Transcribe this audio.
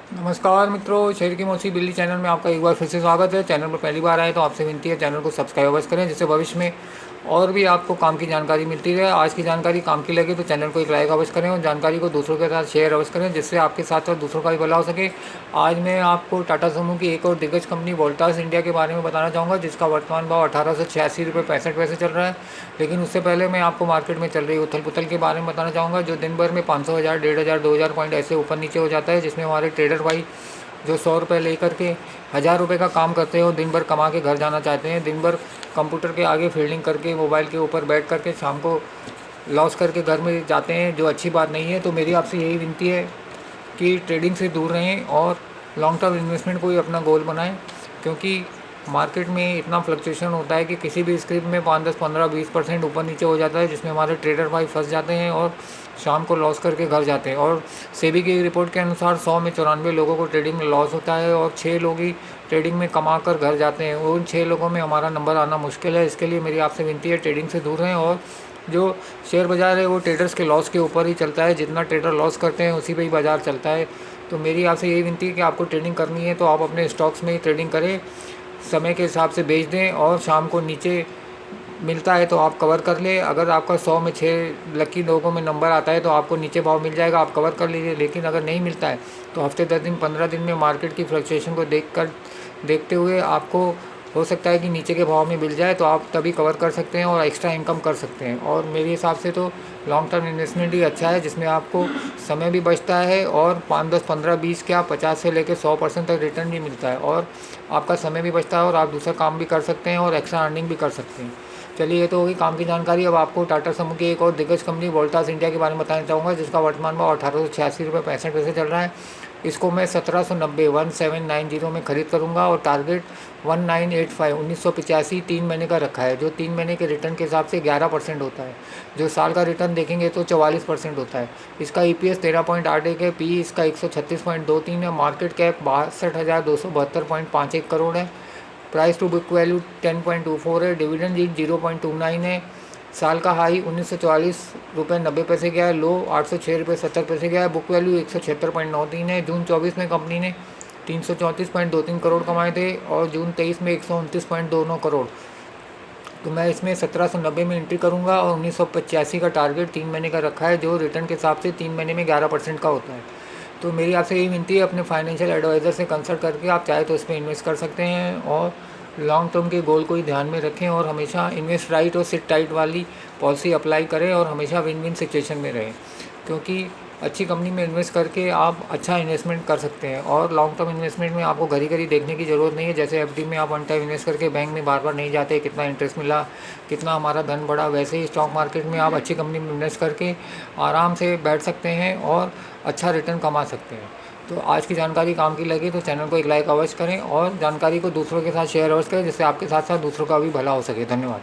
नमस्कार मित्रों, शेर की मोसी बिल्ली चैनल में आपका एक बार फिर से स्वागत है। चैनल पर पहली बार आए तो आपसे विनती है चैनल को सब्सक्राइब अवश्य करें, जिससे भविष्य में और भी आपको काम की जानकारी मिलती रहे। आज की जानकारी काम की लगे तो चैनल को एक लाइक अवश्य करें और जानकारी को दूसरों के साथ शेयर अवश्य करें, जिससे आपके साथ साथ दूसरों का भी भला हो सके। आज मैं आपको टाटा समूह की एक और दिग्गज कंपनी वोल्टास इंडिया के बारे में बताना चाहूँगा, जिसका वर्तमान भाव 1886 रुपये 65 पैसे चल रहा है। लेकिन उससे पहले मैं आपको मार्केट में चल रही उथल पुथल के बारे में बताना चाहूँगा, जो दिन भर में 500, 1000, 1500, 2000 पॉइंट ऐसे ऊपर नीचे हो जाता है, जिसमें हमारे ट्रेडर भाई जो 100 रुपये लेकर के 1000 रुपये का काम करते हैं और दिन भर कमा के घर जाना चाहते हैं, दिन भर कंप्यूटर के आगे फील्डिंग करके मोबाइल के ऊपर बैठ करके शाम को लॉस करके घर में जाते हैं, जो अच्छी बात नहीं है। तो मेरी आपसे यही विनती है कि ट्रेडिंग से दूर रहें और लॉन्ग टर्म इन्वेस्टमेंट को ही अपना गोल बनाएं, क्योंकि मार्केट में इतना फ्लक्चुएशन होता है कि किसी भी स्क्रिप्ट में 5, 10, 15, 20% ऊपर नीचे हो जाता है, जिसमें हमारे ट्रेडर भाई फंस जाते हैं और शाम को लॉस करके घर जाते हैं। और सेबी की रिपोर्ट के अनुसार 100 में 94 लोगों को ट्रेडिंग में लॉस होता है और 6 लोग ही ट्रेडिंग में कमा कर घर जाते हैं। उन 6 लोगों में हमारा नंबर आना मुश्किल है। इसके लिए मेरी आपसे विनती है, ट्रेडिंग से दूर रहें। और जो शेयर बाज़ार है वो ट्रेडर्स के लॉस के ऊपर ही चलता है, जितना ट्रेडर लॉस करते हैं उसी पे ही बाज़ार चलता है। तो मेरी आपसे यही विनती है कि आपको ट्रेडिंग करनी है तो आप अपने स्टॉक्स में ही ट्रेडिंग करें, समय के हिसाब से बेच दें और शाम को नीचे मिलता है तो आप कवर कर ले। अगर आपका 100 में 6 लकी लोगों में नंबर आता है तो आपको नीचे भाव मिल जाएगा, आप कवर कर लीजिए। लेकिन अगर नहीं मिलता है तो हफ्ते 10 दिन 15 दिन में मार्केट की फ्लक्चुएशन को देखते हुए आपको हो सकता है कि नीचे के भाव में मिल जाए, तो आप तभी कवर कर सकते हैं और एक्स्ट्रा इनकम कर सकते हैं। और मेरे हिसाब से तो लॉन्ग टर्म इन्वेस्टमेंट ही अच्छा है, जिसमें आपको समय भी बचता है और 5, 10, 15, 20 क्या 50 से लेकर 100% तक रिटर्न भी मिलता है, और आपका समय भी बचता है और आप दूसरा काम भी कर सकते हैं और एक्स्ट्रा अर्निंग भी कर सकते हैं। चलिए, ये तो होगी काम की जानकारी। अब आपको टाटा समूह की एक और दिग्गज कंपनी वोल्टास इंडिया के बारे में बताना चाहूँगा, जिसका वर्तमान भाव 1886 रुपये 65 पैसे चल रहा है। इसको मैं 1790 में ख़रीद करूँगा और टारगेट 1985 3 महीने का रखा है, जो 3 महीने के रिटर्न के हिसाब से 11% होता है। जो साल का रिटर्न देखेंगे तो 44% होता है। इसका EPS 13.81 है, PE इसका 136.23 है, मार्केट कैप 62,272.51 करोड़ है, प्राइस टू बुक वैल्यू 10.24 है, डिविडेंड यील्ड 0.29 है। साल का हाई 1944 रुपये 90 पैसे गया है, लो 806 रुपये 70 पैसे गया है, बुक वैल्यू 176.93 है। जून 24 में कंपनी ने 334.23 करोड़ कमाए थे और जून 23 में 129.29 करोड़। तो मैं इसमें 1790 में एंट्री करूंगा और 1985 का टारगेट 3 महीने का रखा है, जो रिटर्न के हिसाब से 3 महीने में 11% का होता है। तो मेरी आपसे यही विनती है, अपने फाइनेंशियल एडवाइज़र से कंसल्ट करके आप चाहे तो इसमें इन्वेस्ट कर सकते हैं और लॉन्ग टर्म के गोल को ही ध्यान में रखें और हमेशा इन्वेस्ट राइट और सिट टाइट वाली पॉलिसी अप्लाई करें और हमेशा विन विन सिचुएशन में रहें, क्योंकि अच्छी कंपनी में इन्वेस्ट करके आप अच्छा इन्वेस्टमेंट कर सकते हैं। और लॉन्ग टर्म इन्वेस्टमेंट में आपको घड़ी घड़ी देखने की ज़रूरत नहीं है। जैसे FD में आप वन टाइम इन्वेस्ट करके बैंक में बार बार नहीं जाते, कितना इंटरेस्ट मिला, कितना हमारा धन बढ़ा, वैसे ही स्टॉक मार्केट में आप अच्छी कंपनी में इन्वेस्ट करके आराम से बैठ सकते हैं और अच्छा रिटर्न कमा सकते हैं। तो आज की जानकारी काम की लगी तो चैनल को एक लाइक अवश्य करें और जानकारी को दूसरों के साथ शेयर अवश्य करें, जिससे आपके साथ साथ दूसरों का भी भला हो सके। धन्यवाद।